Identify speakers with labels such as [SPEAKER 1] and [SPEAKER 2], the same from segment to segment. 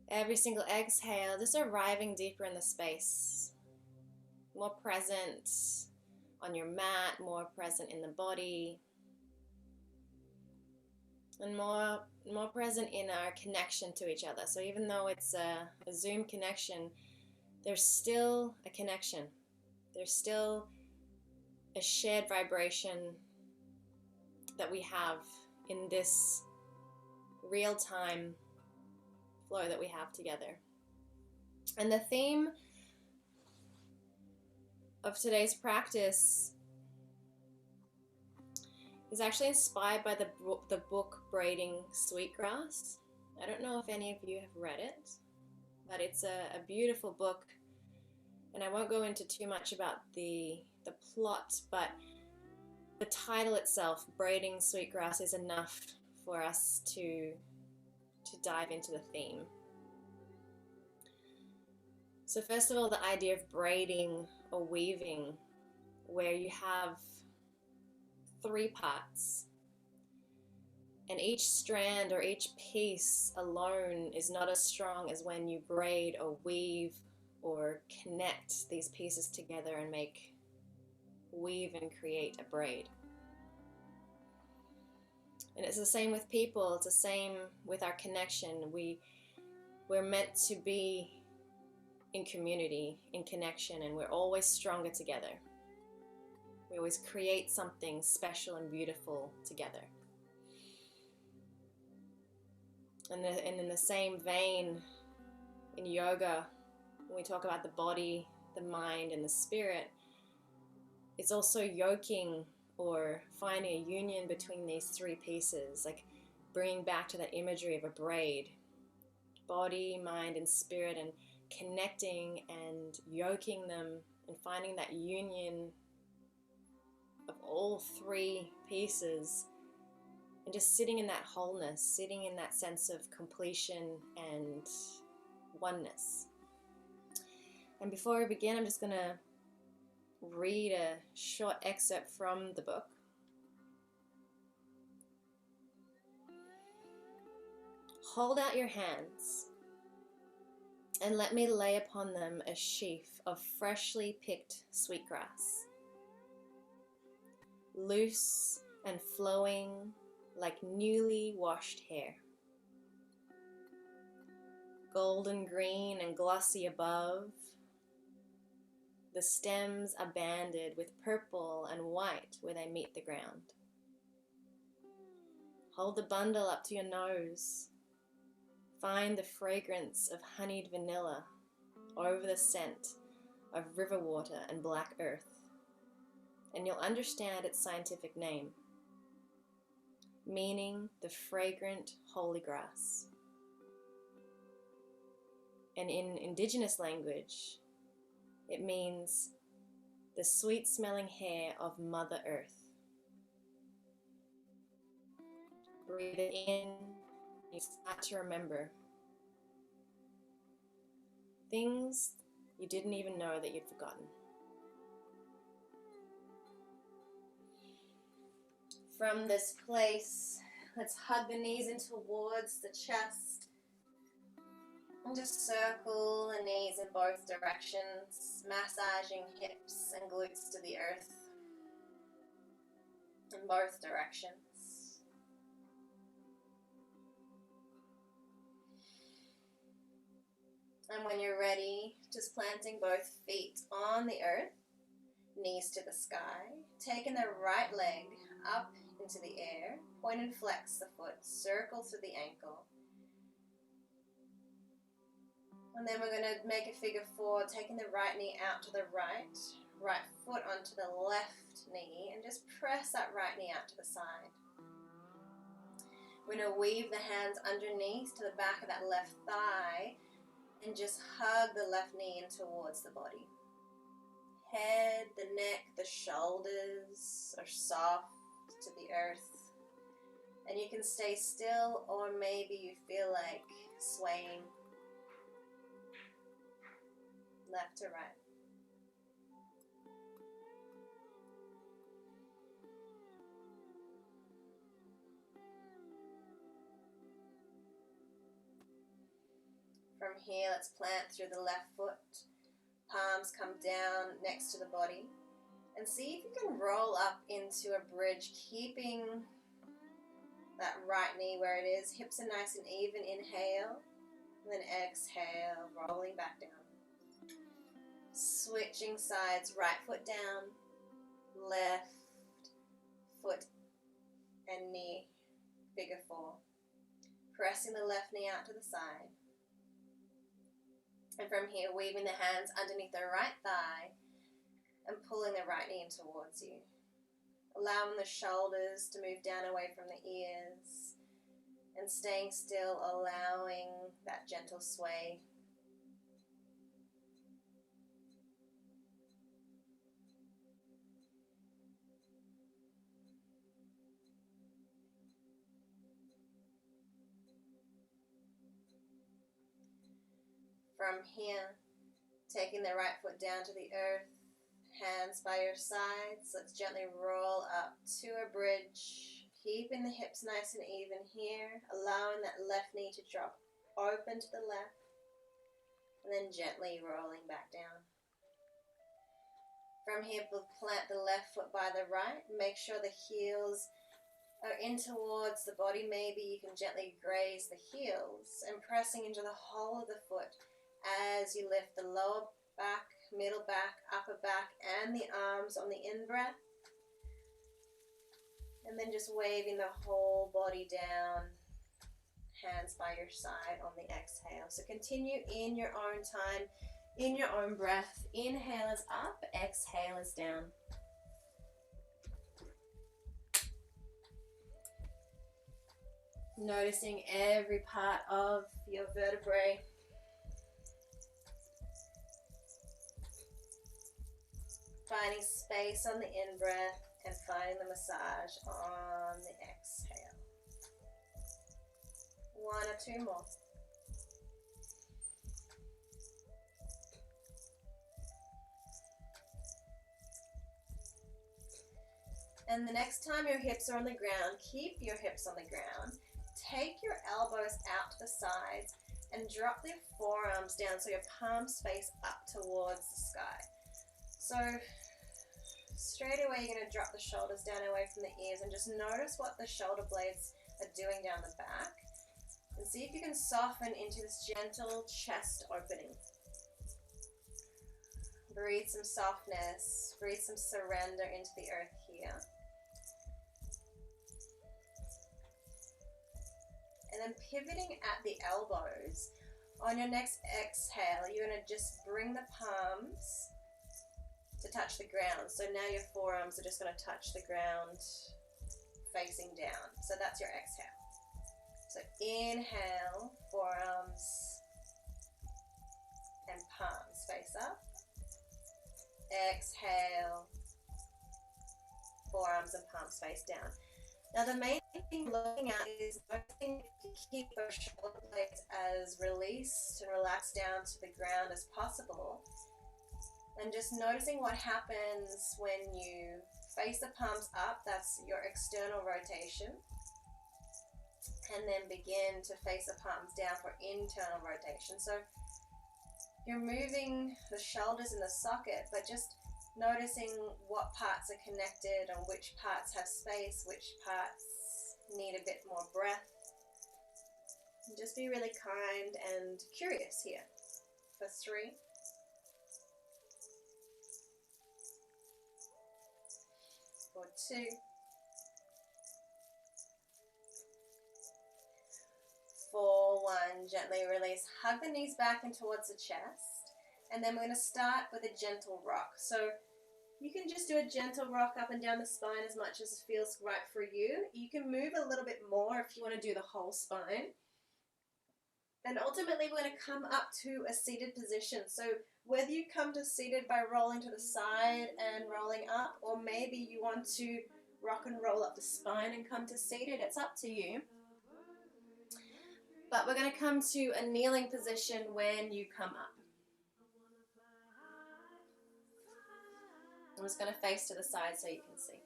[SPEAKER 1] Every single exhale, just arriving deeper in the space, more present on your mat, more present in the body, and more present in our connection to each other. So even though it's a Zoom connection, there's still a connection. There's still a shared vibration that we have in this real-time flow that we have together. And the theme of today's practice is actually inspired by the book Braiding Sweet Grass. I don't know if any of you have read it, but it's a beautiful book, and I won't go into too much about the plot, but the title itself, Braiding Sweet Grass, is enough for us to dive into the theme. So first of all, the idea of braiding or weaving, where you have 3 parts, and each strand or each piece alone is not as strong as when you braid or weave or connect these pieces together and weave and create a braid. And it's the same with people, it's the same with our connection. We're meant to be in community, in connection, and we're always stronger together. We always create something special and beautiful together. And in the same vein, in yoga, when we talk about the body, the mind, and the spirit, it's also yoking or finding a union between these 3 pieces, like bringing back to that imagery of a braid, body, mind, and spirit, and connecting and yoking them and finding that union of all 3 pieces, and just sitting in that wholeness, sitting in that sense of completion and oneness. And before I begin, I'm just going to read a short excerpt from the book. Hold out your hands and let me lay upon them a sheaf of freshly picked sweetgrass, loose and flowing like newly washed hair, golden green and glossy above. The stems are banded with purple and white where they meet the ground. Hold the bundle up to your nose. Find the fragrance of honeyed vanilla over the scent of river water and black earth, and you'll understand its scientific name, meaning the fragrant holy grass. And in indigenous language, it means the sweet-smelling hair of Mother Earth. Breathe it in, you start to remember things you didn't even know that you'd forgotten. From this place, let's hug the knees in towards the chest. And just circle the knees in both directions, massaging hips and glutes to the earth in both directions. And when you're ready, just planting both feet on the earth, knees to the sky, taking the right leg up into the air, point and flex the foot, circle through the ankle. And then we're going to make a figure 4, taking the right knee out to the right foot onto the left knee, and just press that right knee out to the side. We're going to weave the hands underneath to the back of that left thigh, and just hug the left knee in towards the body. Head, the neck, the shoulders are soft to the earth. And you can stay still, or maybe you feel like swaying left to right. From here, let's plant through the left foot. Palms come down next to the body. And see if you can roll up into a bridge, keeping that right knee where it is. Hips are nice and even. Inhale. And then exhale, rolling back down. Switching sides, right foot down, left foot and knee, figure four. Pressing the left knee out to the side. And from here, weaving the hands underneath the right thigh and pulling the right knee in towards you. Allowing the shoulders to move down away from the ears. And staying still, allowing that gentle sway. From here, taking the right foot down to the earth, hands by your sides. Let's gently roll up to a bridge. Keeping the hips nice and even here, allowing that left knee to drop open to the left, and then gently rolling back down. From here, we'll plant the left foot by the right. Make sure the heels are in towards the body. Maybe you can gently graze the heels and pressing into the whole of the foot as you lift the lower back, middle back, upper back, and the arms on the in-breath. And then just waving the whole body down, hands by your side on the exhale. So continue in your own time, in your own breath. Inhale is up, exhale is down. Noticing every part of your vertebrae. Finding space on the in-breath and finding the massage on the exhale. One or two more. And the next time your hips are on the ground, keep your hips on the ground. Take your elbows out to the sides and drop the forearms down so your palms face up towards the sky. So straight away you're going to drop the shoulders down away from the ears and just notice what the shoulder blades are doing down the back. And see if you can soften into this gentle chest opening. Breathe some softness, breathe some surrender into the earth here. And then pivoting at the elbows. On your next exhale, you're going to just bring the palms to touch the ground. So now your forearms are just going to touch the ground facing down. So that's your exhale. So inhale, forearms and palms face up. Exhale, forearms and palms face down. Now the main thing looking at is noticing to keep those shoulder blades as released and relaxed down to the ground as possible. And just noticing what happens when you face the palms up, that's your external rotation. And then begin to face the palms down for internal rotation. So you're moving the shoulders in the socket, but just noticing what parts are connected and which parts have space, which parts need a bit more breath. And just be really kind and curious here. For 3. For 2. For 1, gently release. Hug the knees back and towards the chest. And then we're going to start with a gentle rock. So you can just do a gentle rock up and down the spine as much as it feels right for you. You can move a little bit more if you want to do the whole spine. And ultimately we're going to come up to a seated position. So whether you come to seated by rolling to the side and rolling up, or maybe you want to rock and roll up the spine and come to seated, it's up to you. But we're going to come to a kneeling position when you come up. I'm just going to face to the side so you can see.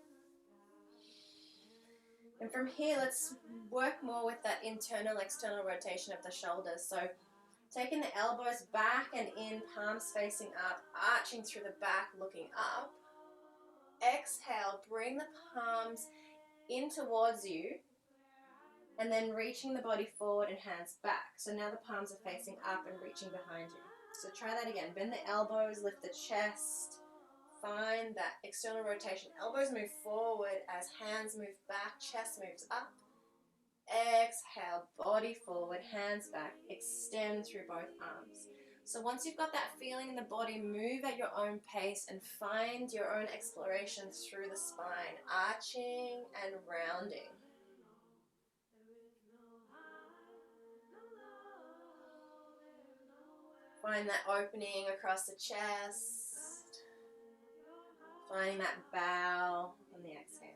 [SPEAKER 1] And from here, let's work more with that internal, external rotation of the shoulders. So Taking the elbows back and in, palms facing up, arching through the back, looking up. Exhale, bring the palms in towards you, and then reaching the body forward and hands back. So now the palms are facing up and reaching behind you. So try that again. Bend the elbows, lift the chest. Find that external rotation. Elbows move forward as hands move back, chest moves up. Exhale, body forward, hands back, extend through both arms. So once you've got that feeling in the body, move at your own pace and find your own exploration through the spine, arching and rounding. Find that opening across the chest, finding that bow on the exhale.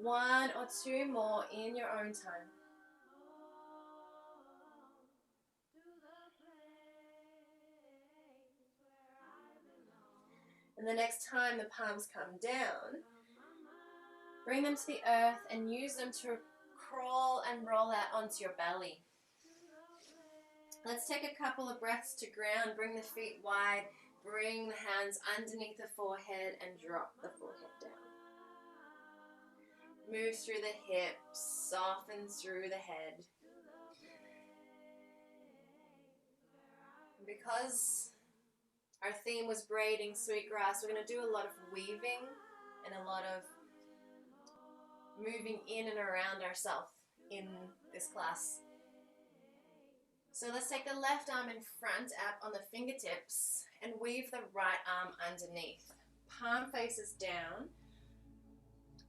[SPEAKER 1] One or two more in your own time. And the next time the palms come down, bring them to the earth and use them to crawl and roll out onto your belly. Let's take a couple of breaths to ground. Bring the feet wide. Bring the hands underneath the forehead and drop the forehead down. Move through the hips, soften through the head. And because our theme was braiding sweet grass, we're going to do a lot of weaving and a lot of moving in and around ourselves in this class. So let's take the left arm in front, up on the fingertips, and weave the right arm underneath. Palm faces down.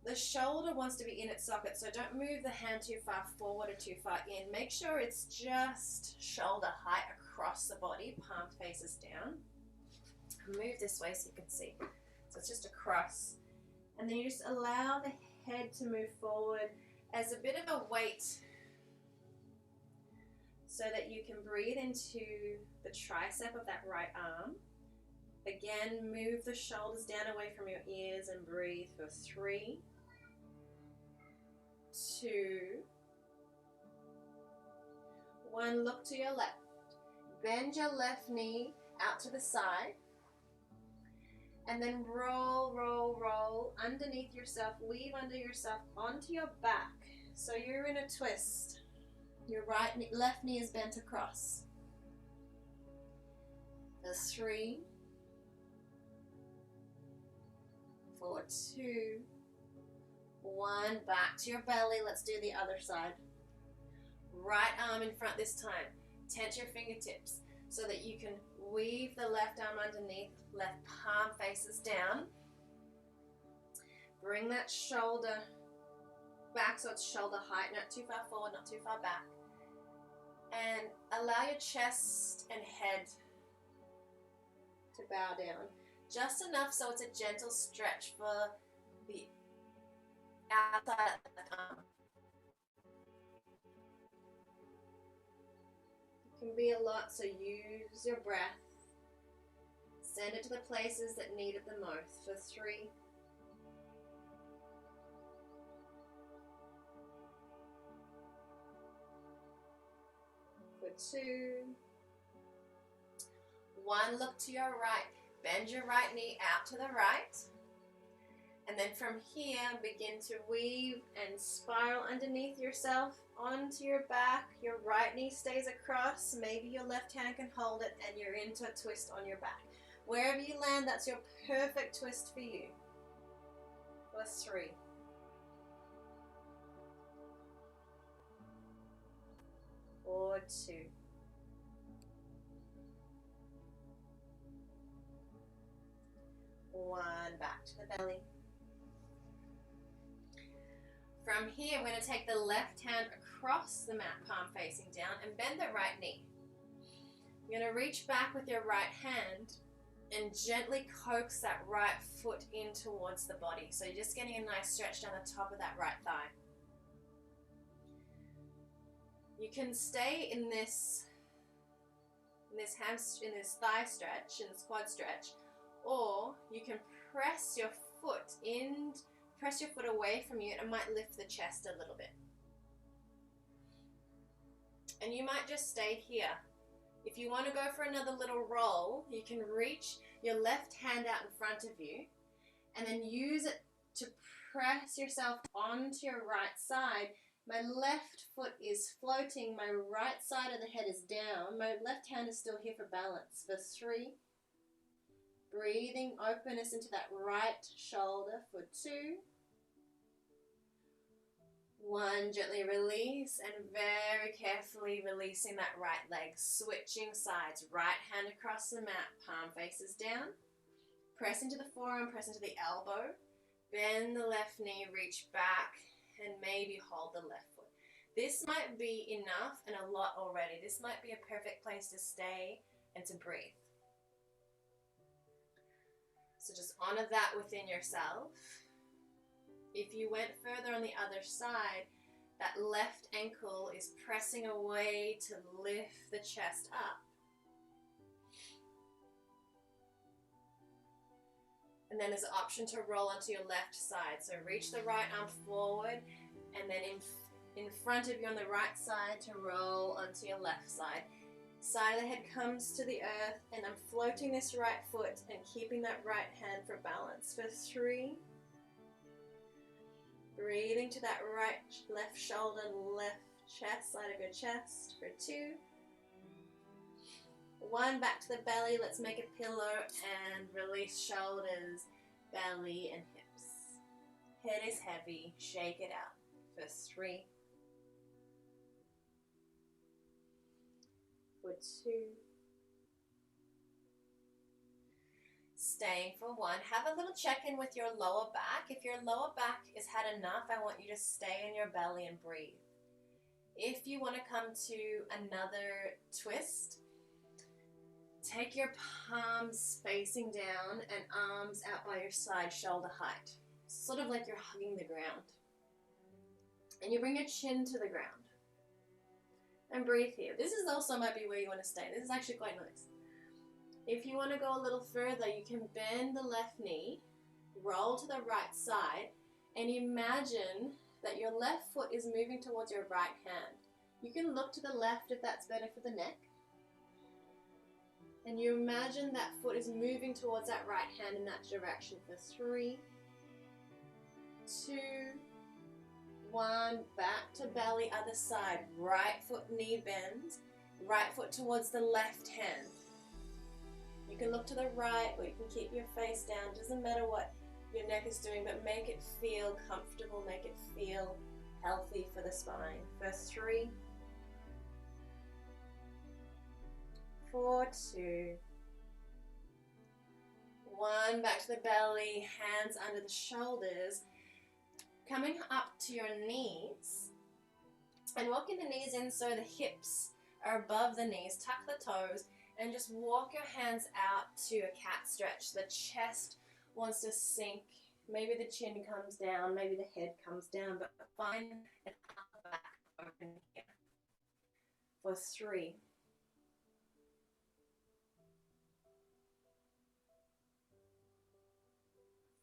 [SPEAKER 1] The shoulder wants to be in its socket, so don't move the hand too far forward or too far in. Make sure it's just shoulder height across the body, palm faces down. Move this way so you can see. So it's just across. And then you just allow the head to move forward as a bit of a weight so that you can breathe into the tricep of that right arm. Again, move the shoulders down away from your ears and breathe for 3, 2, 1. Look to your left. Bend your left knee out to the side. And then roll, roll, roll underneath yourself. Weave under yourself onto your back. So you're in a twist. Your left knee is bent across. For 3, 4, 2, 1. Back to your belly. Let's do the other side. Right arm in front this time. Tense your fingertips so that you can weave the left arm underneath. Left palm faces down. Bring that shoulder back so it's shoulder height, not too far forward, not too far back. And allow your chest and head to bow down. Just enough so it's a gentle stretch for the outside of the arm. It can be a lot, so use your breath. Send it to the places that need it the most. For 3, for 2, 1. Look to your right. Bend your right knee out to the right. And then from here, begin to weave and spiral underneath yourself onto your back. Your right knee stays across. Maybe your left hand can hold it and you're into a twist on your back. Wherever you land, that's your perfect twist for you. For 3, 4, 2, 1. Back to the belly. From here, we're going to take the left hand across the mat, palm facing down, and bend the right knee. You're going to reach back with your right hand and gently coax that right foot in towards the body. So you're just getting a nice stretch down the top of that right thigh. You can stay in this thigh stretch, in this quad stretch, or you can press your foot away from you, and it might lift the chest a little bit. And you might just stay here. If you want to go for another little roll, you can reach your left hand out in front of you and then use it to press yourself onto your right side. My left foot is floating, my right side of the head is down, my left hand is still here for balance. For 3, breathing openness into that right shoulder. For 2, 1, gently release, and very carefully releasing that right leg, switching sides, right hand across the mat, palm faces down, press into the forearm, press into the elbow, bend the left knee, reach back, and maybe hold the left foot. This might be enough and a lot already. This might be a perfect place to stay and to breathe. So just honor that within yourself. If you went further on the other side, that left ankle is pressing away to lift the chest up. And then there's an option to roll onto your left side. So reach the right arm forward, and then in front of you on the right side to roll onto your left side. Side of the head comes to the earth, and I'm floating this right foot and keeping that right hand for balance. For 3, breathing to that right, left shoulder, left chest, side of your chest. For 2, 1, back to the belly. Let's make a pillow and release shoulders, belly, and hips. Head is heavy, shake it out. For 3, for 2, staying for 1. Have a little check-in with your lower back. If your lower back has had enough, I want you to stay in your belly and breathe. If you want to come to another twist, take your palms facing down and arms out by your side, shoulder height. Sort of like you're hugging the ground. And you bring your chin to the ground. And breathe here. This is also might be where you want to stay. This is actually quite nice. If you want to go a little further, you can bend the left knee, roll to the right side, and imagine that your left foot is moving towards your right hand. You can look to the left if that's better for the neck. And you imagine that foot is moving towards that right hand in that direction. For 3, 2, 1, back to belly, other side. Right foot knee bends, right foot towards the left hand. You can look to the right, or you can keep your face down. Doesn't matter what your neck is doing, but make it feel comfortable, make it feel healthy for the spine. For 3, 4, 2, 1, back to the belly, hands under the shoulders, coming up to your knees, and walking the knees in so the hips are above the knees. Tuck the toes, and just walk your hands out to a cat stretch. The chest wants to sink. Maybe the chin comes down, maybe the head comes down, but find an upper back open here. For 3,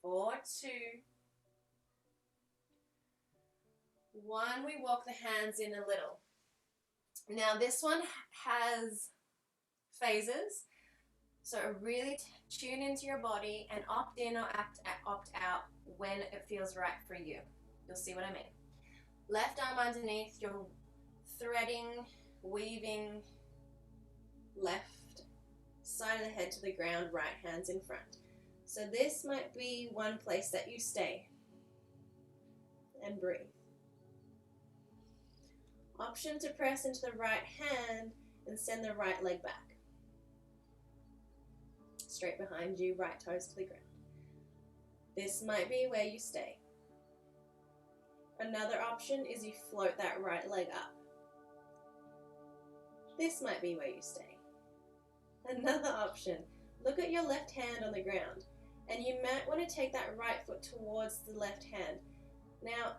[SPEAKER 1] 4, 2, 1, we walk the hands in a little. Now this one has phases, so really tune into your body and opt in or opt out when it feels right for you. You'll see what I mean. Left arm underneath, you're threading, weaving, left side of the head to the ground, right hands in front. So this might be one place that you stay and breathe. Option to press into the right hand and send the right leg back. Straight behind you, right toes to the ground. This might be where you stay. Another option is you float that right leg up. This might be where you stay. Another option, look at your left hand on the ground, and you might want to take that right foot towards the left hand. Now,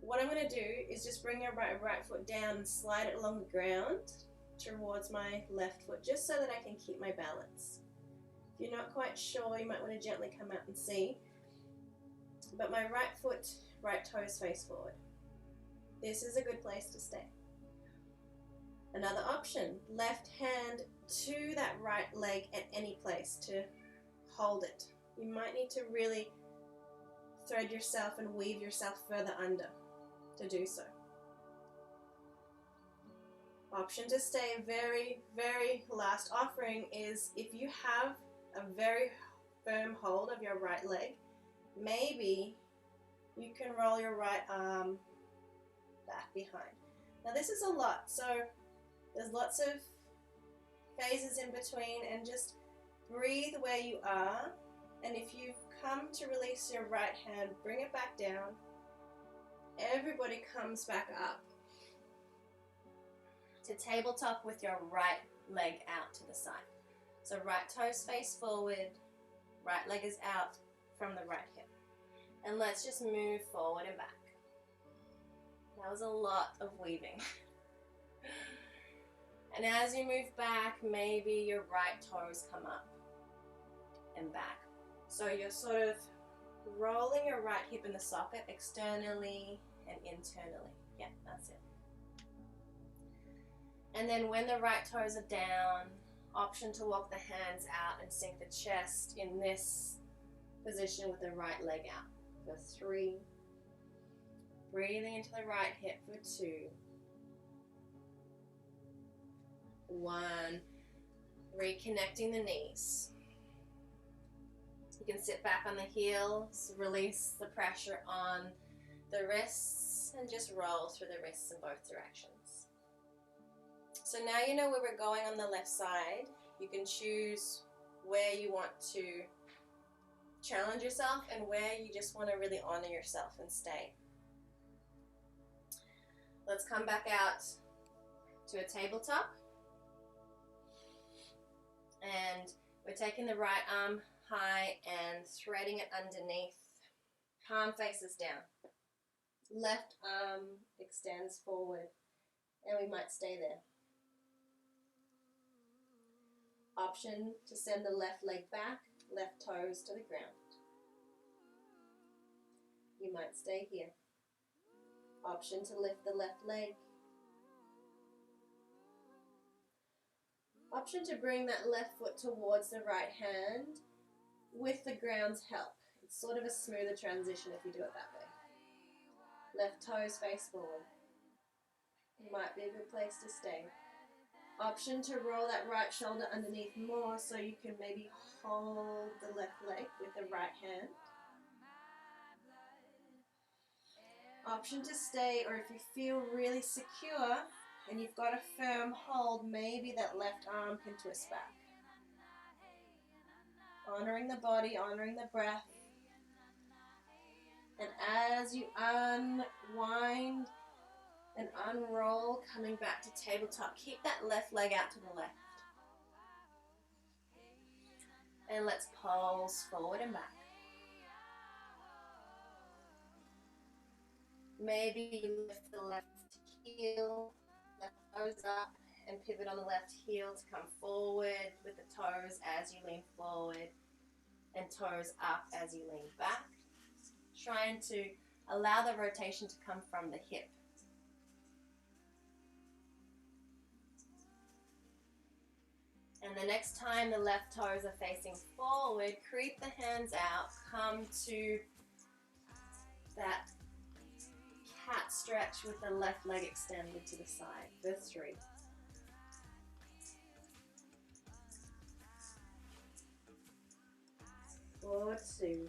[SPEAKER 1] what I'm going to do is just bring your right foot down and slide it along the ground towards my left foot, just so that I can keep my balance. If you're not quite sure, you might want to gently come out and see. But my right foot, right toes face forward. This is a good place to stay. Another option, left hand to that right leg at any place to hold it. You might need to really thread yourself and weave yourself further under to do so. Option to stay, very, very last offering, is if you have a very firm hold of your right leg, maybe you can roll your right arm back behind. Now this is a lot, so there's lots of phases in between, and just breathe where you are. And if you've come to release your right hand, bring it back down. Everybody comes back up to tabletop with your right leg out to the side. So right toes face forward, right leg is out from the right hip. And let's just move forward and back. That was a lot of weaving. And as you move back, maybe your right toes come up and back. So you're sort of rolling your right hip in the socket externally and internally. Yeah, that's it. And then when the right toes are down, option to walk the hands out and sink the chest in this position with the right leg out for 3. Breathing into the right hip for 2. 1. Reconnecting the knees. You can sit back on the heels, release the pressure on the wrists, and just roll through the wrists in both directions. So now you know where we're going on the left side. You can choose where you want to challenge yourself and where you just want to really honor yourself and stay. Let's come back out to a tabletop. And we're taking the right arm high and threading it underneath. Palm faces down. Left arm extends forward, and we might stay there. Option to send the left leg back, left toes to the ground. You might stay here. Option to lift the left leg. Option to bring that left foot towards the right hand with the ground's help. It's sort of a smoother transition if you do it that way. Left toes face forward. Might be a good place to stay. Option to roll that right shoulder underneath more, so you can maybe hold the left leg with the right hand. Option to stay, or if you feel really secure and you've got a firm hold, maybe that left arm can twist back. Honoring the body, honoring the breath. And as you unwind and unroll, coming back to tabletop, keep that left leg out to the left. And let's pulse forward and back. Maybe you lift the left heel, left toes up, and pivot on the left heel to come forward with the toes as you lean forward and toes up as you lean back. Trying to allow the rotation to come from the hip. And the next time the left toes are facing forward, creep the hands out, come to that cat stretch with the left leg extended to the side for 3. 4, 2.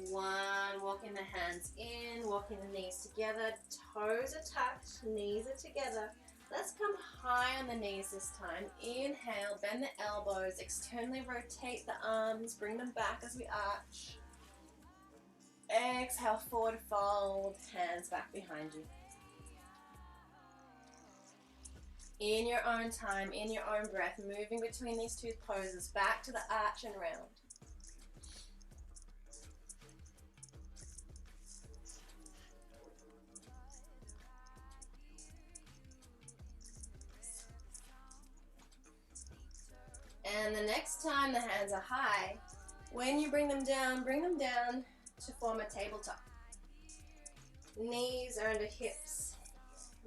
[SPEAKER 1] 1, walking the hands in, walking the knees together, toes are tucked, knees are together. Let's come high on the knees this time. Inhale, bend the elbows, externally rotate the arms, bring them back as we arch. Exhale, forward fold, hands back behind you. In your own time, in your own breath, moving between these 2 poses, back to the arch and round. And the next time the hands are high, when you bring them down to form a tabletop. Knees are under hips,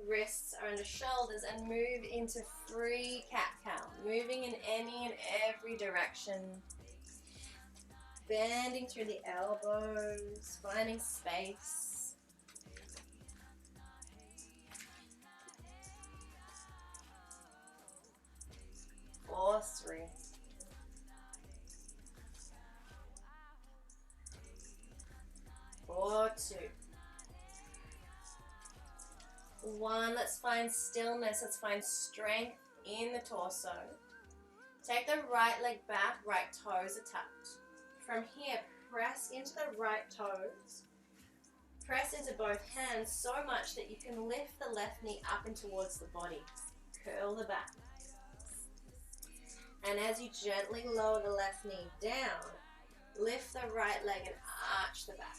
[SPEAKER 1] wrists are under shoulders, and move into free cat-cow, moving in any and every direction. Bending through the elbows, finding space. 4, 3. 4, 2. 1, let's find stillness, let's find strength in the torso. Take the right leg back, right toes are tucked. From here, press into the right toes. Press into both hands so much that you can lift the left knee up and towards the body. Curl the back. And as you gently lower the left knee down, lift the right leg and arch the back.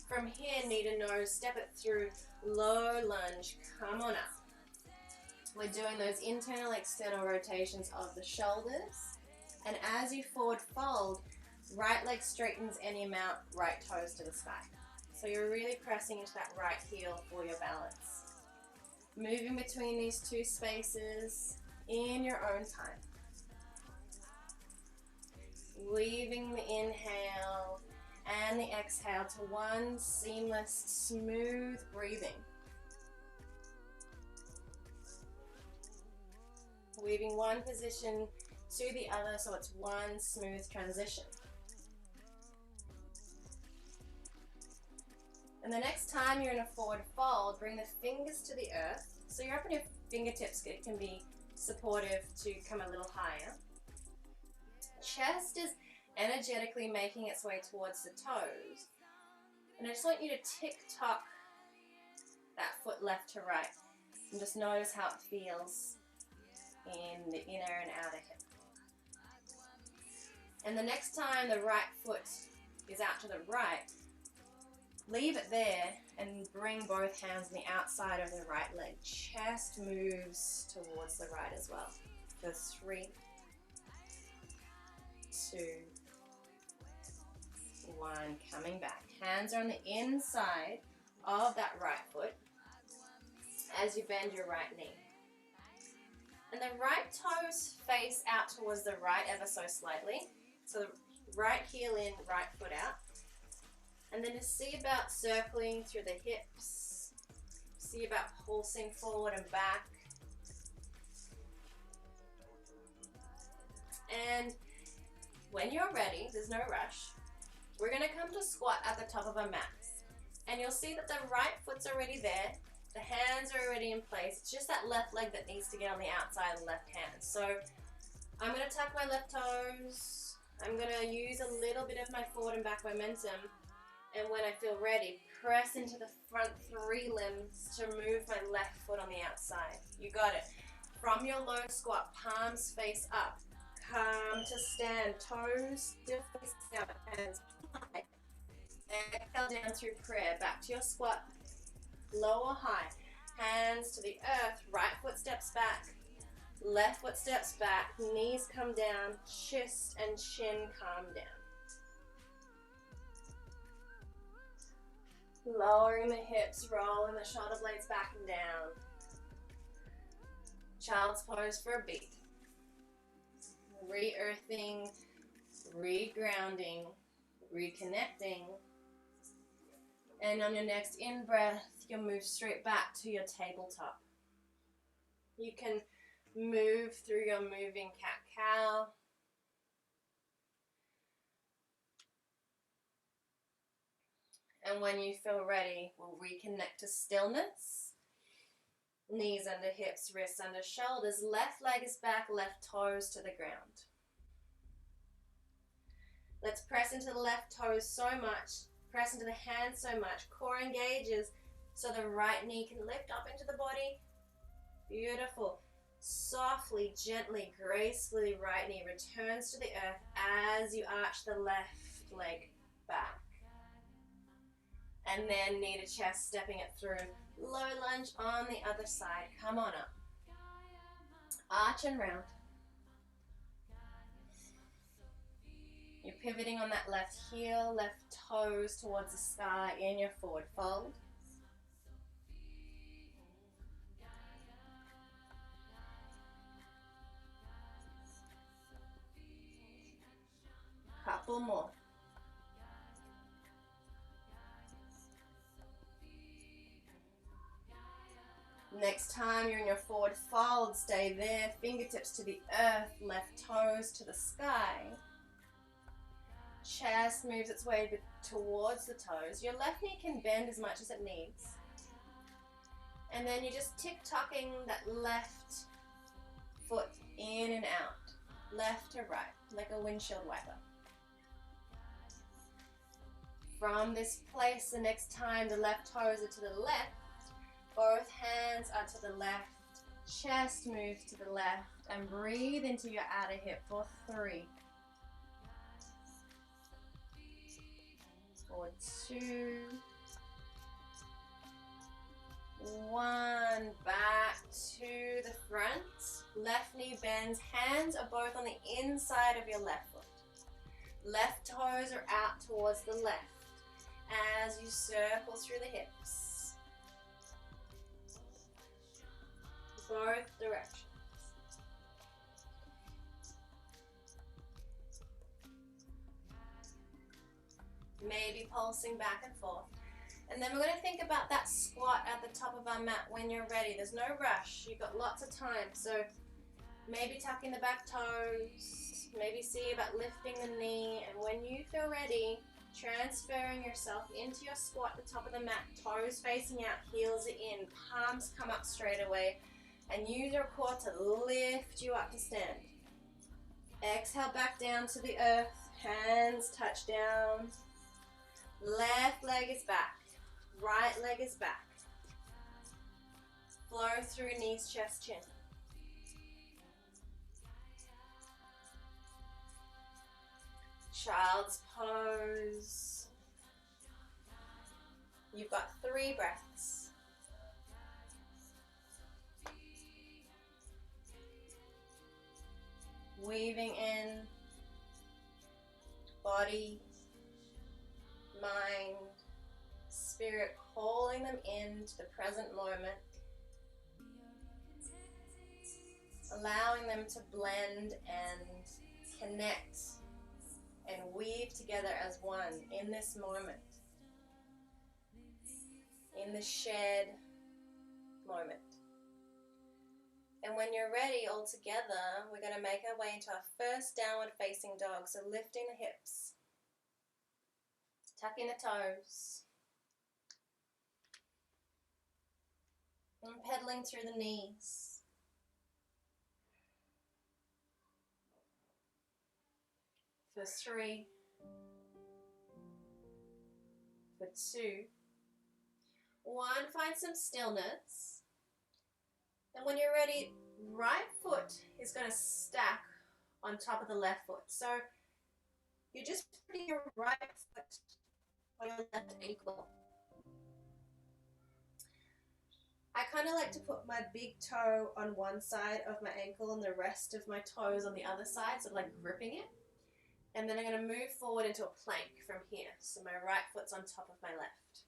[SPEAKER 1] From here, knee to nose, step it through, low lunge, come on up. We're doing those internal external rotations of the shoulders. And as you forward fold, right leg straightens any amount, right toes to the sky. So you're really pressing into that right heel for your balance. Moving between these two spaces in your own time. Weaving the inhale and the exhale to one seamless, smooth breathing. Weaving one position to the other so it's one smooth transition. And the next time you're in a forward fold, bring the fingers to the earth. So you're up on your fingertips, it can be supportive to come a little higher. Chest is energetically making its way towards the toes. And I just want you to tick-tock that foot left to right. And just notice how it feels in the inner and outer hip. And the next time the right foot is out to the right, leave it there and bring both hands on the outside of the right leg. Chest moves towards the right as well. For 3, 2, 1, coming back. Hands are on the inside of that right foot as you bend your right knee. And the right toes face out towards the right ever so slightly. So right heel in, right foot out. And then just see about circling through the hips. See about pulsing forward and back. And when you're ready, there's no rush, we're going to come to squat at the top of our mats. And you'll see that the right foot's already there. The hands are already in place. It's just that left leg that needs to get on the outside of the left hand. So I'm going to tuck my left toes. I'm going to use a little bit of my forward and back momentum. And when I feel ready, press into the front 3 limbs to move my left foot on the outside. You got it. From your low squat, palms face up. Come to stand, toes still face out, hands high. Exhale down through prayer, back to your squat, lower high. Hands to the earth, right foot steps back, left foot steps back, knees come down, chest and chin calm down. Lowering the hips, rolling the shoulder blades back and down. Child's pose for a beat. Re-earthing, re-grounding, reconnecting. And on your next in-breath, you'll move straight back to your tabletop. You can move through your moving cat-cow. And when you feel ready, we'll reconnect to stillness. Knees under hips, wrists under shoulders. Left leg is back, left toes to the ground. Let's press into the left toes so much. Press into the hands so much. Core engages so the right knee can lift up into the body. Beautiful. Softly, gently, gracefully, right knee returns to the earth as you arch the left leg back. And then knee to chest, stepping it through. Low lunge on the other side. Come on up. Arch and round. You're pivoting on that left heel, left toes towards the sky in your forward fold. Couple more. Next time you're in your forward fold, stay there, fingertips to the earth, left toes to the sky. Chest moves its way towards the toes. Your left knee can bend as much as it needs. And then you're just tick-tocking that left foot in and out, left to right, like a windshield wiper. From this place, the next time the left toes are to the left, both hands are to the left, chest moves to the left, and breathe into your outer hip for 3. For 2. 1. Back to the front. Left knee bends. Hands are both on the inside of your left foot. Left toes are out towards the left as you circle through the hips. Both directions. Maybe pulsing back and forth. And then we're going to think about that squat at the top of our mat when you're ready. There's no rush. You've got lots of time. So maybe tucking the back toes. Maybe see about lifting the knee. And when you feel ready, transferring yourself into your squat at the top of the mat. Toes facing out, heels are in. Palms come up straight away. And use your core to lift you up to stand. Exhale back down to the earth. Hands touch down. Left leg is back. Right leg is back. Flow through knees, chest, chin. Child's pose. You've got 3 breaths. Weaving in body, mind, spirit, calling them into the present moment, allowing them to blend and connect and weave together as one in this moment, in the shared moment. And when you're ready all together, we're going to make our way into our first downward facing dog. So lifting the hips, tucking the toes, and pedaling through the knees. For 3, for 2, 1, find some stillness. And when you're ready, right foot is going to stack on top of the left foot. So you're just putting your right foot on your left ankle. I kind of like to put my big toe on one side of my ankle and the rest of my toes on the other side, so like gripping it. And then I'm going to move forward into a plank from here. So my right foot's on top of my left.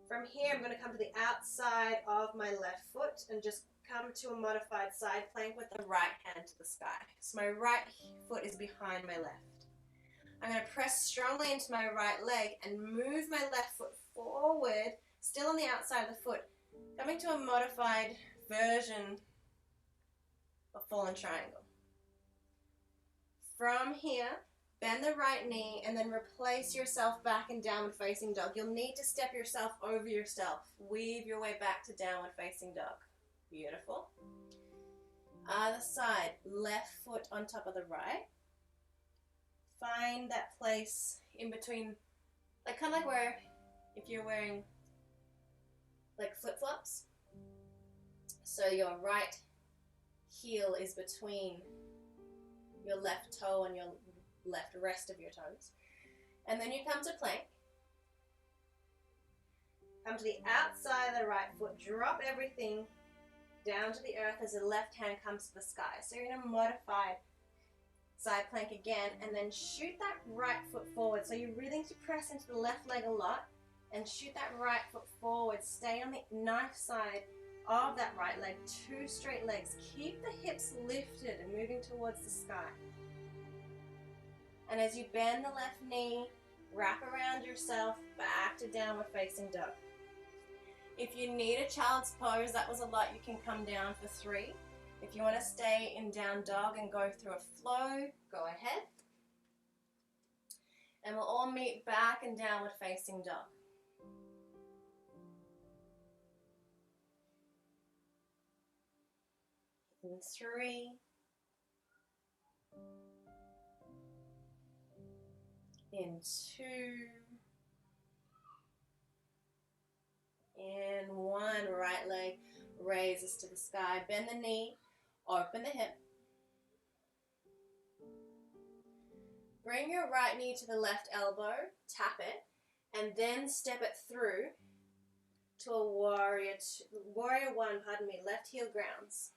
[SPEAKER 1] From here, I'm going to come to the outside of my left foot and just come to a modified side plank with the right hand to the sky. So my right foot is behind my left. I'm going to press strongly into my right leg and move my left foot forward, still on the outside of the foot, coming to a modified version of fallen triangle. From here, bend the right knee and then replace yourself back in downward facing dog. You'll need to step yourself over yourself. Weave your way back to downward facing dog. Beautiful. Other side, left foot on top of the right. Find that place in between, like kind of like where if you're wearing like flip-flops. So your right heel is between your left toe and your left rest of your toes. And then you come to plank. Come to the outside of the right foot. Drop everything down to the earth as the left hand comes to the sky. So you're in a modified Side plank again, and then shoot that right foot forward. So you really need to press into the left leg a lot and shoot that right foot forward. Stay on the knife side of that right leg, 2 straight legs. Keep the hips lifted and moving towards the sky. And as you bend the left knee, wrap around yourself back to downward facing dog. If you need a child's pose, that was a lot, you can come down for 3. If you want to stay in down dog and go through a flow, go ahead. And we'll all meet back in downward facing dog. In 3. In 2. In 1. Right leg raises to the sky. Bend the knee. Open the hip. Bring your right knee to the left elbow, tap it, and then step it through to a warrior 1, left heel grounds.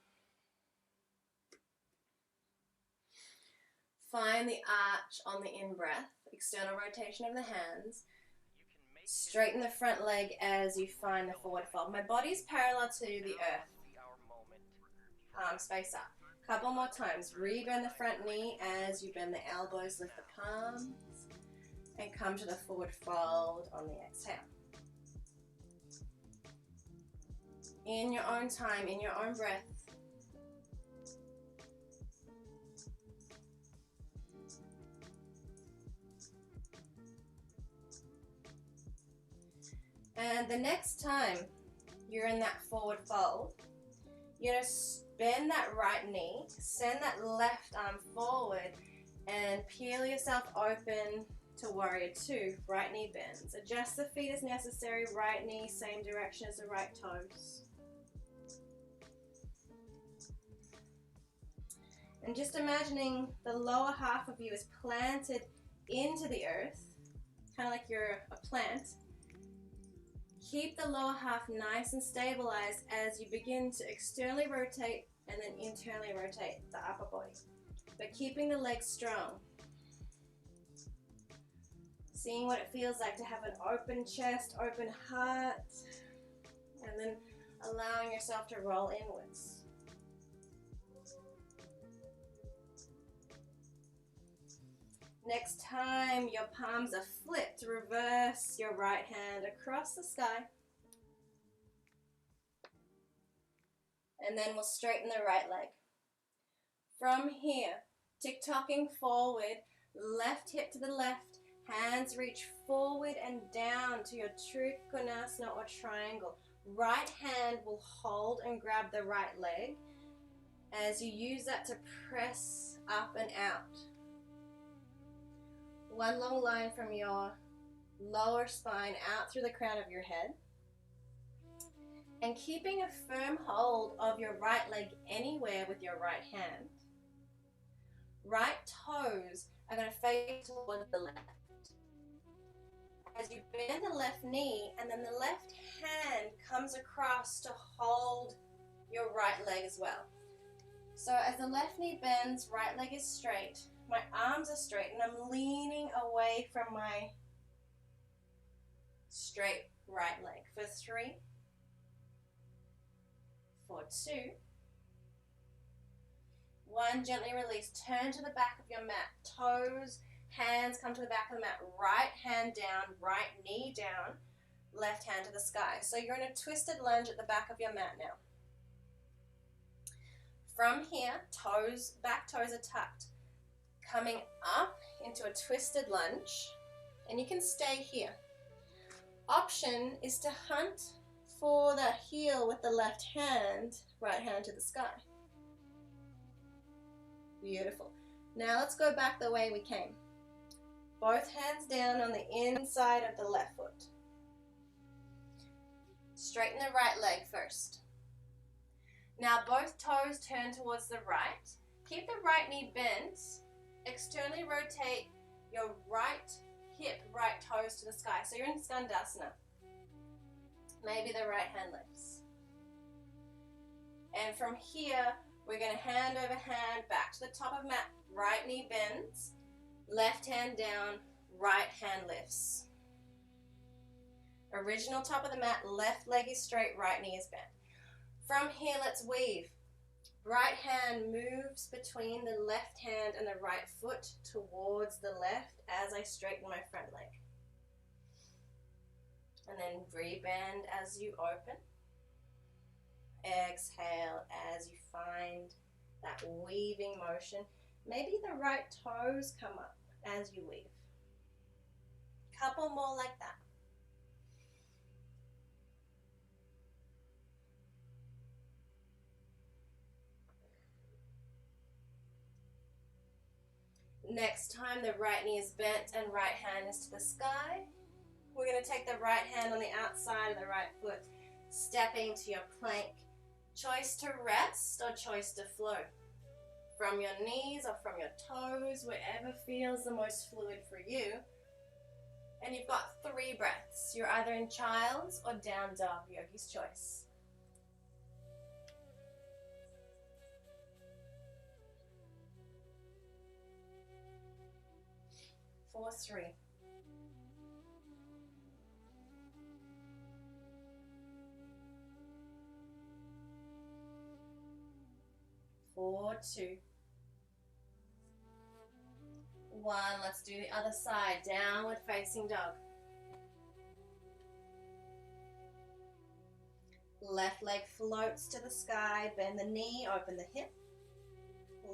[SPEAKER 1] Find the arch on the in-breath, external rotation of the hands. Straighten the front leg as you find the forward fold. My body's parallel to the earth. Palms face up. Couple more times. Rebend the front knee as you bend the elbows, lift the palms, and come to the forward fold on the exhale. In your own time, in your own breath. And the next time you're in that forward fold, you're going to bend that right knee, send that left arm forward, and peel yourself open to warrior 2. Right knee bends. Adjust the feet as necessary. Right knee, same direction as the right toes. And just imagining the lower half of you is planted into the earth, kind of like you're a plant. Keep the lower half nice and stabilized as you begin to externally rotate and then internally rotate the upper body, but keeping the legs strong. Seeing what it feels like to have an open chest, open heart, and then allowing yourself to roll inwards. Next time your palms are flipped, reverse your right hand across the sky. And then we'll straighten the right leg. From here, tick-tocking forward, left hip to the left, hands reach forward and down to your Trikonasana or triangle. Right hand will hold and grab the right leg as you use that to press up and out. One long line from your lower spine out through the crown of your head. And keeping a firm hold of your right leg anywhere with your right hand. Right toes are going to face towards the left. As you bend the left knee, and then the left hand comes across to hold your right leg as well. So as the left knee bends, right leg is straight. My arms are straight, and I'm leaning away from my straight right leg. For 3, for 2, 1, gently release. Turn to the back of your mat. Toes, hands come to the back of the mat. Right hand down, right knee down, left hand to the sky. So you're in a twisted lunge at the back of your mat now. From here, toes, back toes are tucked. Coming up into a twisted lunge, and you can stay here. Option is to hunt for that heel with the left hand, right hand to the sky. Beautiful. Now let's go back the way we came. Both hands down on the inside of the left foot. Straighten the right leg first. Now both toes turn towards the right. Keep the right knee bent. Externally rotate your right hip, right toes to the sky. So you're in Skandasana. Maybe the right hand lifts. And from here, we're going to hand over hand back to the top of mat. Right knee bends, left hand down, right hand lifts. Original top of the mat, left leg is straight, right knee is bent. From here, let's weave. Right hand moves between the left hand and the right foot towards the left as I straighten my front leg. And then rebend as you open. Exhale as you find that weaving motion. Maybe the right toes come up as you weave. Couple more like that. Next time the right knee is bent and right hand is to the sky. We're going to take the right hand on the outside of the right foot, stepping to your plank. Choice to rest or choice to flow. From your knees or from your toes, wherever feels the most fluid for you. And you've got 3 breaths. You're either in child's or down dog, yogi's choice. 4, 3. 4, 2. 1. Let's do the other side. Downward facing dog. Left leg floats to the sky. Bend the knee, open the hip.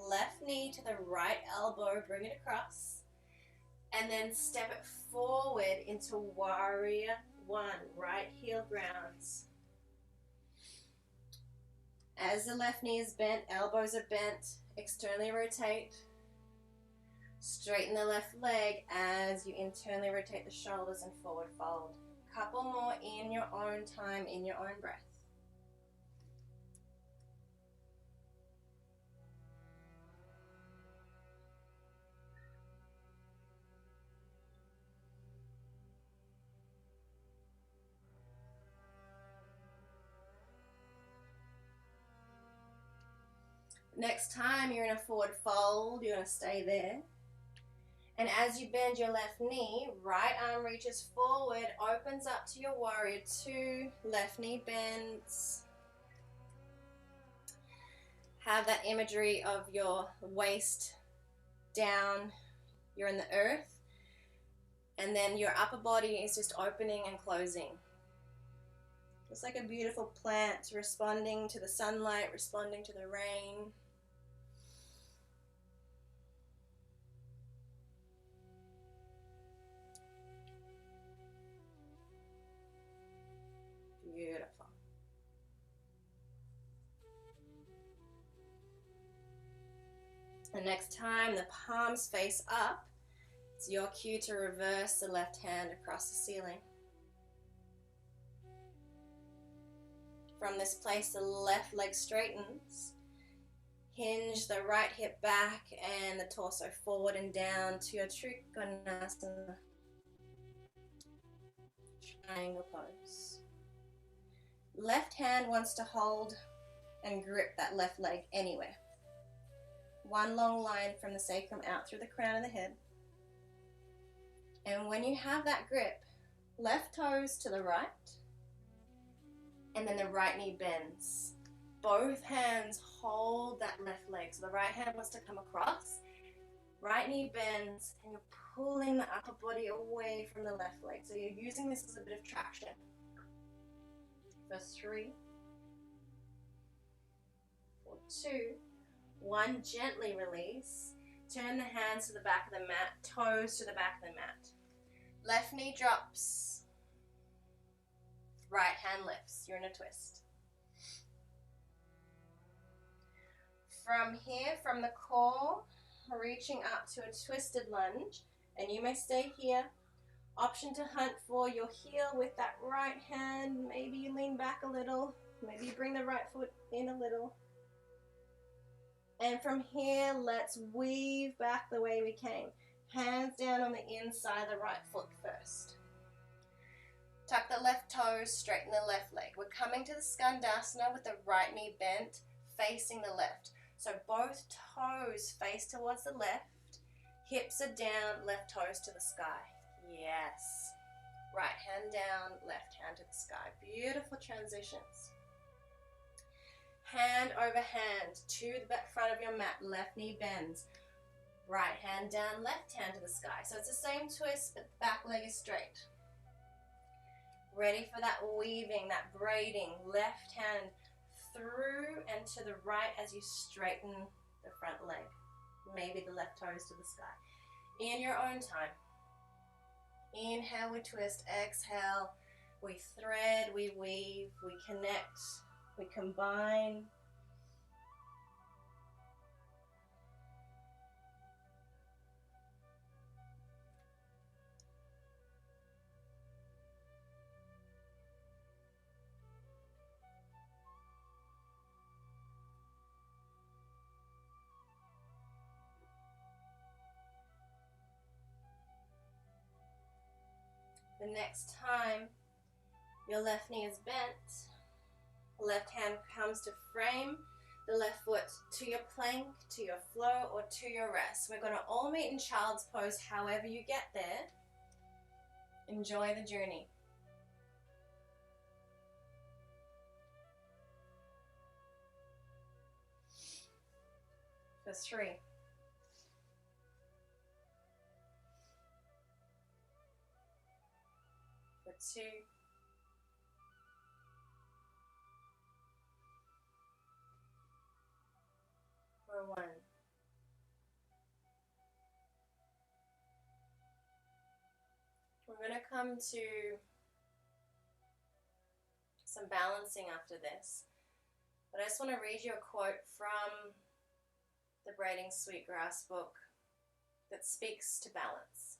[SPEAKER 1] Left knee to the right elbow, bring it across. And then step it forward into warrior 1. Right heel grounds. As the left knee is bent, elbows are bent, externally rotate. Straighten the left leg as you internally rotate the shoulders and forward fold. Couple more in your own time, in your own breath. Next time you're in a forward fold, you're going to stay there. And as you bend your left knee, right arm reaches forward, opens up to your warrior 2, left knee bends. Have that imagery of your waist down, you're in the earth, and then your upper body is just opening and closing. Just like a beautiful plant responding to the sunlight, responding to the rain. Beautiful. And next time the palms face up, it's your cue to reverse the left hand across the ceiling. From this place, the left leg straightens. Hinge the right hip back and the torso forward and down to your Trikonasana triangle pose. Left hand wants to hold and grip that left leg anywhere. One long line from the sacrum out through the crown of the head. And when you have that grip, left toes to the right, and then the right knee bends. Both hands hold that left leg. So the right hand wants to come across, right knee bends, and you're pulling the upper body away from the left leg. So you're using this as a bit of traction. For 3, 4, 2, 1, gently release. Turn the hands to the back of the mat, toes to the back of the mat. Left knee drops, right hand lifts. You're in a twist. From here, from the core, reaching up to a twisted lunge, and you may stay here. Option to hunt for your heel with that right hand. Maybe you lean back a little. Maybe you bring the right foot in a little. And from here, let's weave back the way we came. Hands down on the inside of the right foot first. Tuck the left toes, straighten the left leg. We're coming to the Skandasana with the right knee bent, facing the left. So both toes face towards the left, hips are down, left toes to the sky. Yes. Right hand down, left hand to the sky. Beautiful transitions. Hand over hand to the back front of your mat, left knee bends. Right hand down, left hand to the sky. So it's the same twist, but the back leg is straight. Ready for that weaving, that braiding. Left hand through and to the right as you straighten the front leg. Maybe the left toes to the sky. In your own time. Inhale, we twist. Exhale, we thread, we weave, we connect, we combine. The next time your left knee is bent, left hand comes to frame the left foot to your plank, to your flow, or to your rest. We're going to all meet in child's pose however you get there. Enjoy the journey. For 3. For 2. For 1. We're going to come to some balancing after this. But I just want to read you a quote from the Braiding Sweet Grass book that speaks to balance.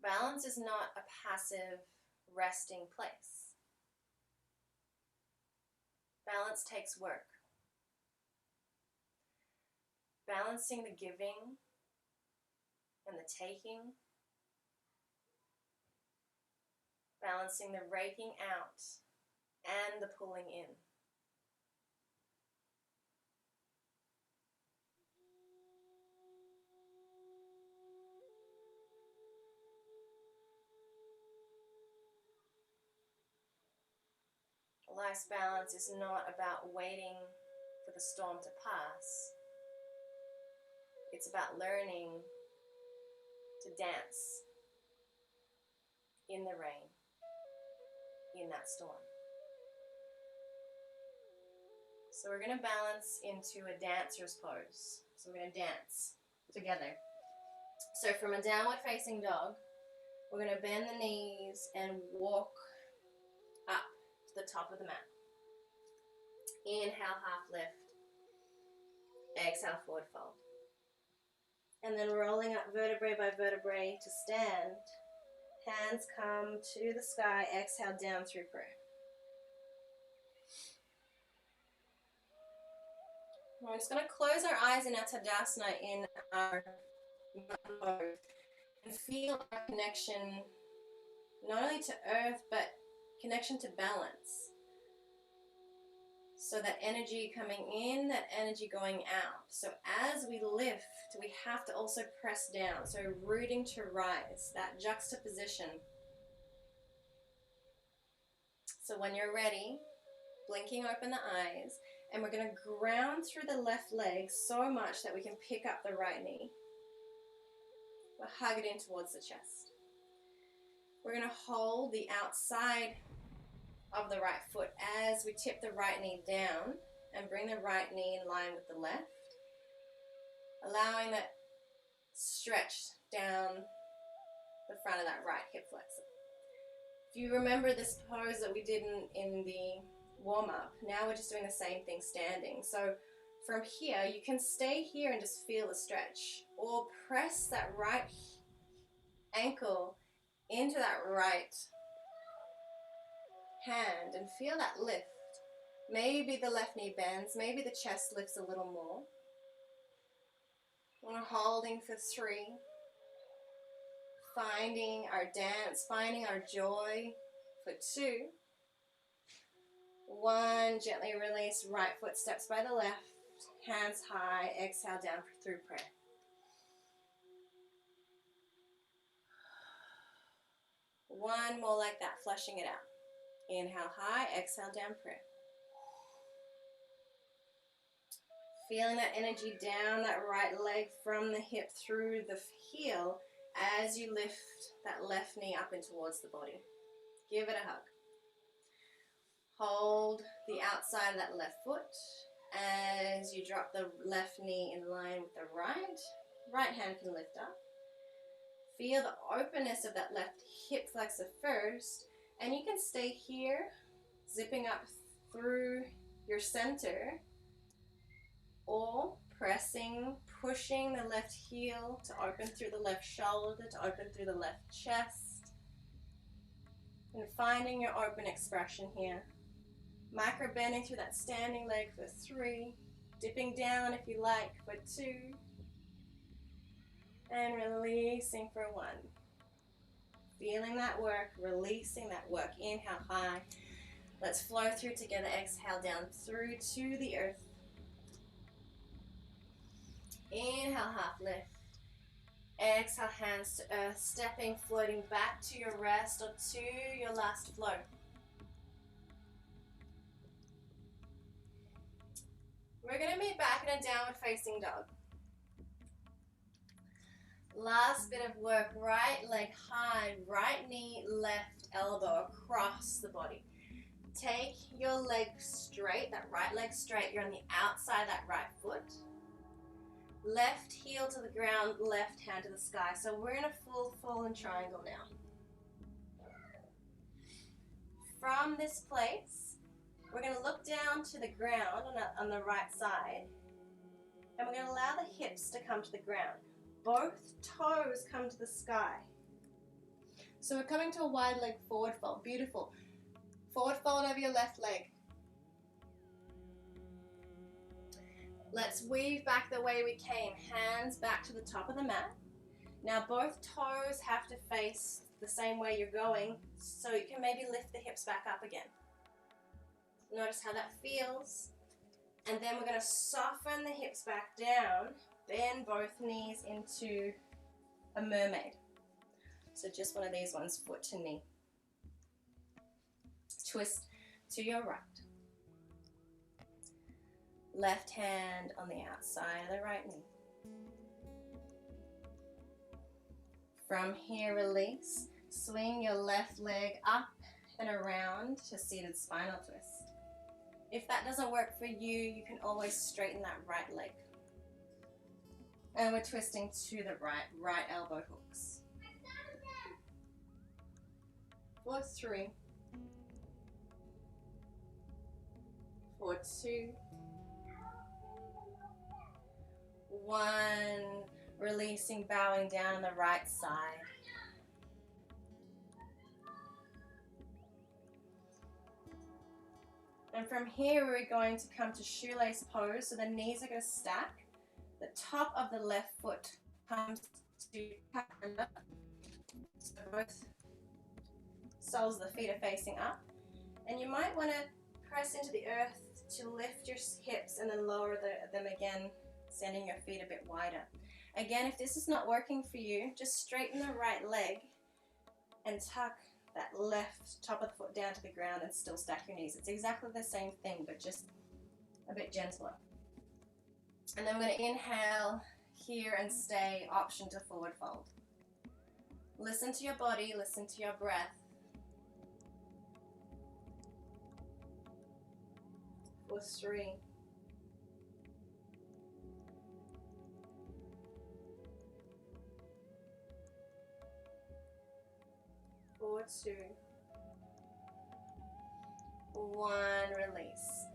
[SPEAKER 1] Balance is not a passive resting place. Balance takes work. Balancing the giving and the taking. Balancing the raking out and the pulling in. Life's balance is not about waiting for the storm to pass. It's about learning to dance in the rain, in that storm. So we're going to balance into a dancer's pose. So we're going to dance together. So from a downward facing dog, we're going to bend the knees and walk up to the top of the mat. Inhale, half lift. Exhale, forward fold. And then rolling up vertebrae by vertebrae to stand. Hands come to the sky. Exhale, down through prayer. We're just going to close our eyes in our Tadasana in our mountain pose and feel our connection not only to earth but connection to balance. So that energy coming in, that energy going out. So as we lift, we have to also press down. So rooting to rise, that juxtaposition. So when you're ready, blinking open the eyes, and we're going to ground through the left leg so much that we can pick up the right knee. We'll hug it in towards the chest. We're going to hold the outside of the right foot as we tip the right knee down and bring the right knee in line with the left, allowing that stretch down the front of that right hip flexor. If you remember this pose that we did in the warm-up, now we're just doing the same thing standing. So from here, you can stay here and just feel the stretch, or press that right ankle into that right hand and feel that lift. Maybe the left knee bends, maybe the chest lifts a little more. We're holding for 3. Finding our dance, finding our joy for 2. 1, gently release, right foot steps by the left, hands high, exhale down through prayer. 1 more like that, flushing it out. Inhale high, exhale down prayer. Feeling that energy down that right leg from the hip through the heel as you lift that left knee up and towards the body. Give it a hug. Hold the outside of that left foot as you drop the left knee in line with the right. Right hand can lift up. Feel the openness of that left hip flexor first, and you can stay here, zipping up through your center, or pressing, pushing the left heel to open through the left shoulder, to open through the left chest, and finding your open expression here. Micro bending through that standing leg for 3, dipping down if you like for 2, and releasing for 1. Feeling that work, releasing that work. Inhale high. Let's flow through together. Exhale down through to the earth. Inhale, half lift. Exhale, hands to earth, stepping, floating back to your rest or to your last flow. We're going to meet back in a downward facing dog. Last bit of work, right leg high, right knee, left elbow across the body. Take your leg straight, that right leg straight. You're on the outside of that right foot. Left heel to the ground, left hand to the sky. So we're in a full fallen triangle now. From this place, we're going to look down to the ground on the right side. And we're going to allow the hips to come to the ground. Both toes come to the sky. So we're coming to a wide leg forward fold. Beautiful. Forward fold over your left leg. Let's weave back the way we came. Hands back to the top of the mat. Now both toes have to face the same way you're going, so you can maybe lift the hips back up again. Notice how that feels. And then we're going to soften the hips back down. Bend both knees into a mermaid. So just one of these ones, foot to knee. Twist to your right. Left hand on the outside of the right knee. From here, release. Swing your left leg up and around to seated spinal twist. If that doesn't work for you, you can always straighten that right leg. And we're twisting to the right elbow hooks. For 3. For 2. 1. Releasing, bowing down on the right side. And from here, we're going to come to shoelace pose. So the knees are going to stack. The top of the left foot comes to under. So both soles of the feet are facing up. And you might want to press into the earth to lift your hips and then lower them again, sending your feet a bit wider. Again, if this is not working for you, just straighten the right leg and tuck that left top of the foot down to the ground and still stack your knees. It's exactly the same thing, but just a bit gentler. And then we're going to inhale here and stay, option to forward fold. Listen to your body, listen to your breath. For 3. For 2. 1, release.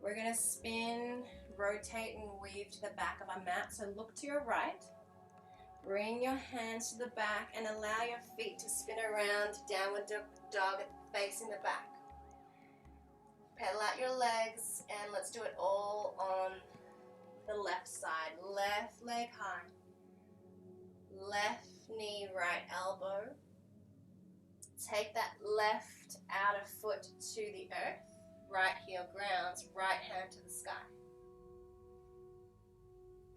[SPEAKER 1] We're going to spin, rotate, and weave to the back of our mat. So look to your right. Bring your hands to the back and allow your feet to spin around, downward dog facing the back. Pedal out your legs and let's do it all on the left side. Left leg high. Left knee, right elbow. Take that left outer foot to the earth. Right heel grounds, right hand to the sky.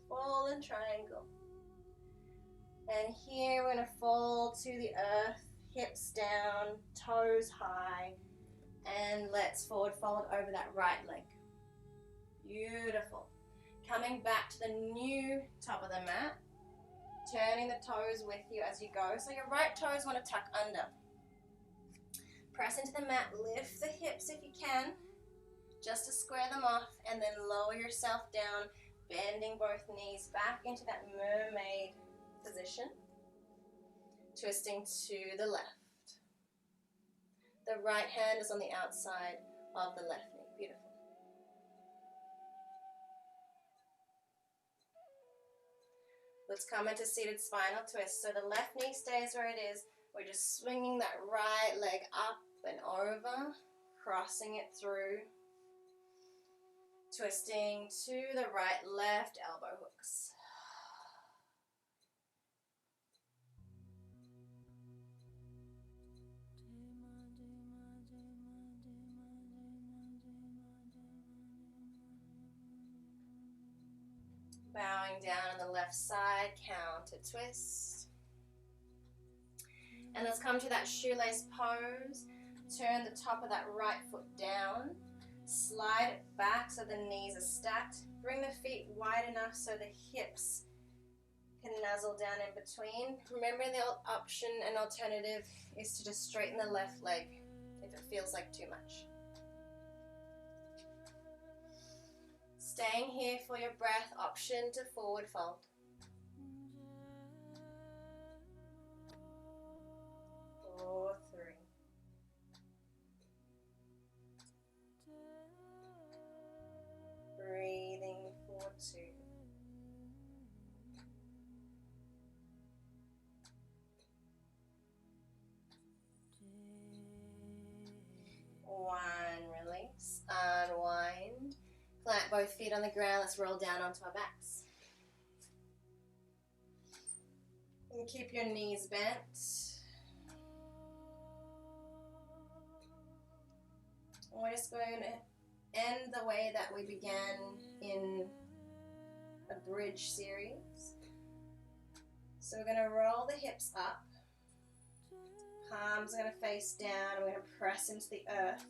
[SPEAKER 1] Fallen triangle. And here we're going to fall to the earth, hips down, toes high, and let's forward fold over that right leg. Beautiful. Coming back to the new top of the mat, turning the toes with you as you go. So your right toes want to tuck under. Press into the mat, lift the hips if you can, just to square them off, and then lower yourself down, bending both knees back into that mermaid position. Twisting to the left. The right hand is on the outside of the left knee. Beautiful. Let's come into seated spinal twist. So the left knee stays where it is. We're just swinging that right leg up and over, crossing it through, twisting to the right, left elbow hooks. Bowing down on the left side, counter twist. And let's come to that shoelace pose. Turn the top of that right foot down. Slide it back so the knees are stacked. Bring the feet wide enough so the hips can nuzzle down in between. Remember, the option and alternative is to just straighten the left leg if it feels like too much. Staying here for your breath, option to forward fold. For 3. Breathing for 2. 1, release, unwind. Plant both feet on the ground. Let's roll down onto our backs. And keep your knees bent. And we're just going to end the way that we began in a bridge series. So we're going to roll the hips up. Palms are going to face down. And we're going to press into the earth.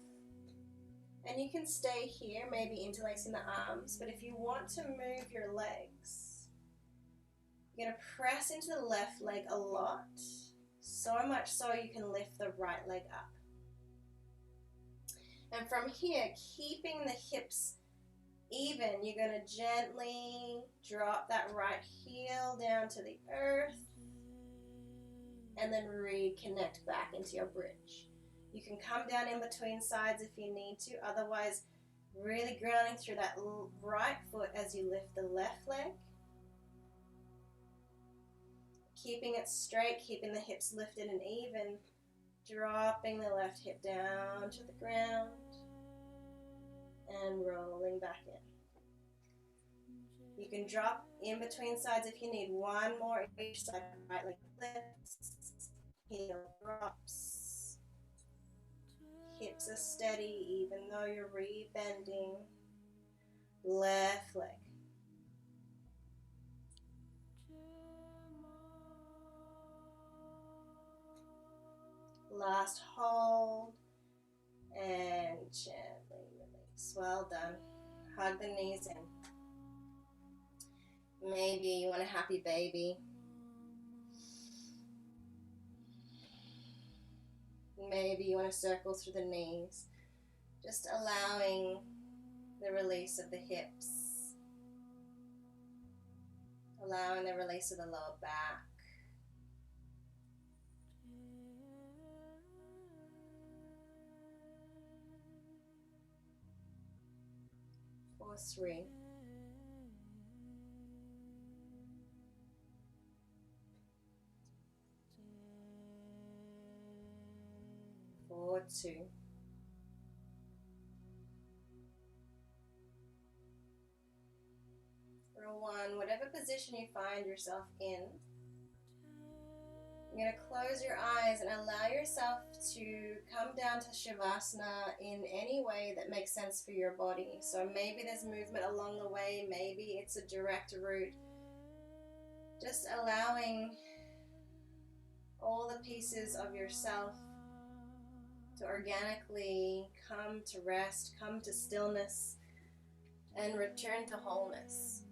[SPEAKER 1] And you can stay here, maybe interlacing the arms, but if you want to move your legs, you're going to press into the left leg a lot, so much so you can lift the right leg up. And from here, keeping the hips even, you're going to gently drop that right heel down to the earth, and then reconnect back into your bridge. You can come down in between sides if you need to, otherwise really grounding through that right foot as you lift the left leg. Keeping it straight, keeping the hips lifted and even, dropping the left hip down to the ground and rolling back in. You can drop in between sides if you need. One more each side. Right leg lifts, heel drops. Hips are steady even though you're rebending. Left leg. Last hold. And gently release. Well done. Hug the knees in. Maybe you want a happy baby. Maybe you want to circle through the knees, just allowing the release of the hips, allowing the release of the lower back. For 3. For 2. For 1, whatever position you find yourself in, You're going to close your eyes and allow yourself to come down to Shavasana in any way that makes sense for your body. So maybe there's movement along the way, maybe it's a direct route. Just allowing all the pieces of yourself to organically come to rest, come to stillness, and return to wholeness.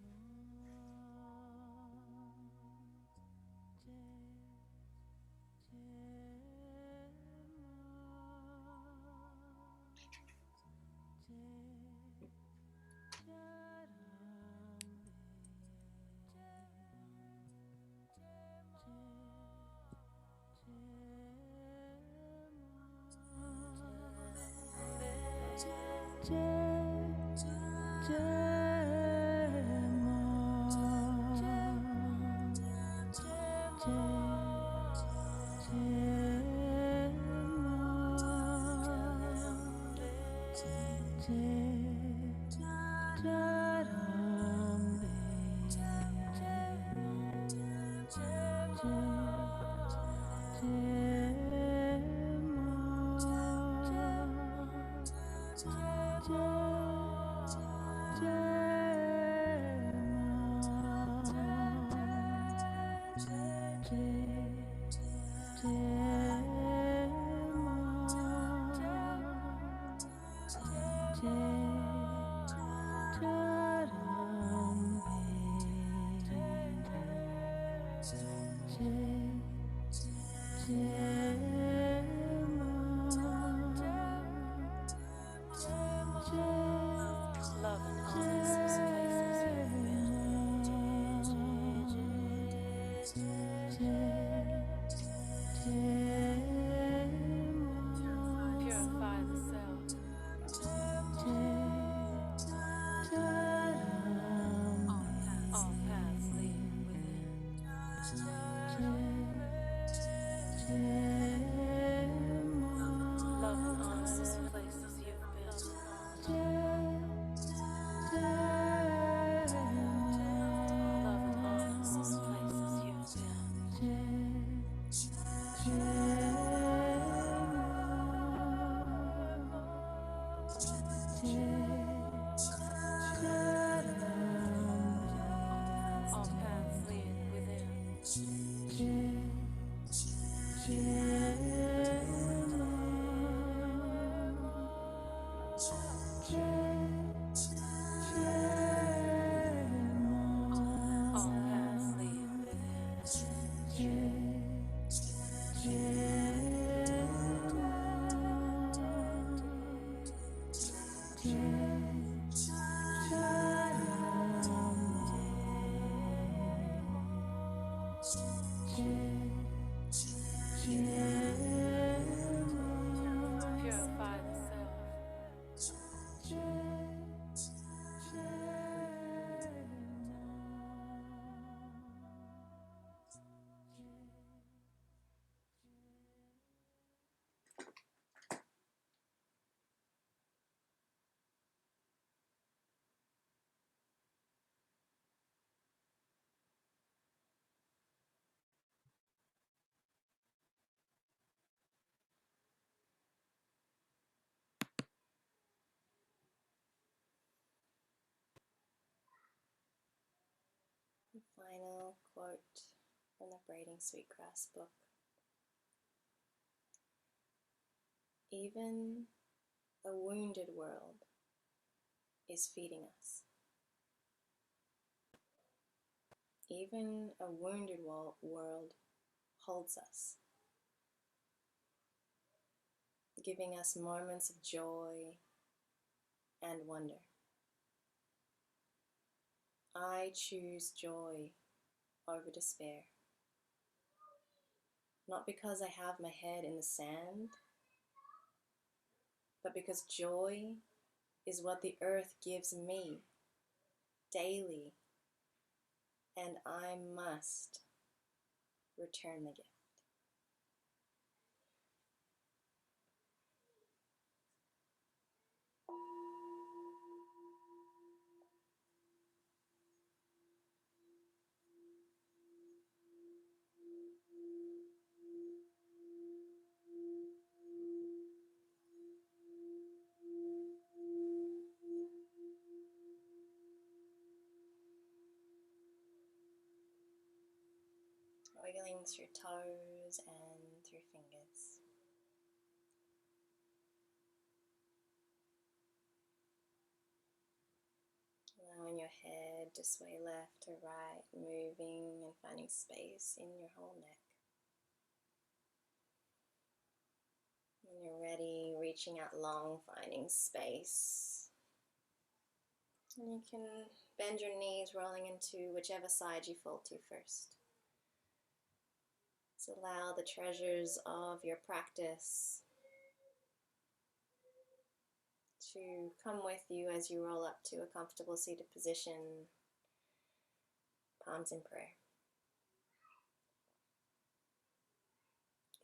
[SPEAKER 1] The final quote from the Braiding Sweet Grass book. Even a wounded world is feeding us. Even a wounded world holds us, giving us moments of joy and wonder. I choose joy over despair. Not because I have my head in the sand, but because joy is what the earth gives me daily, and I must return the gift. wiggling through toes and through fingers. Allowing your head to sway left to right, moving and finding space in your whole neck. When you're ready, reaching out long, finding space. And you can bend your knees, rolling into whichever side you fall to first. So allow the treasures of your practice to come with you as you roll up to a comfortable seated position, palms in prayer.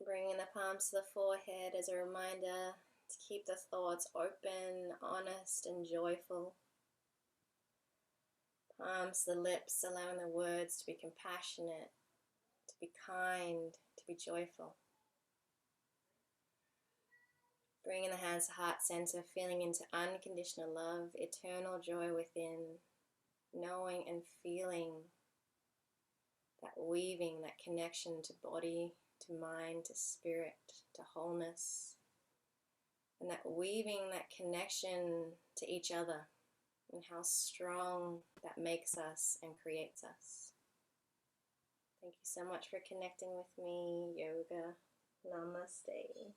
[SPEAKER 1] Bringing the palms to the forehead as a reminder to keep the thoughts open, honest, and joyful. Palms to the lips, allowing the words to be compassionate, to be kind, to be joyful. Bringing the hands to heart center, feeling into unconditional love, eternal joy within, knowing and feeling that weaving, that connection to body, to mind, to spirit, to wholeness, and that weaving, that connection to each other, and how strong that makes us and creates us. Thank you so much for connecting with me, yoga. Namaste.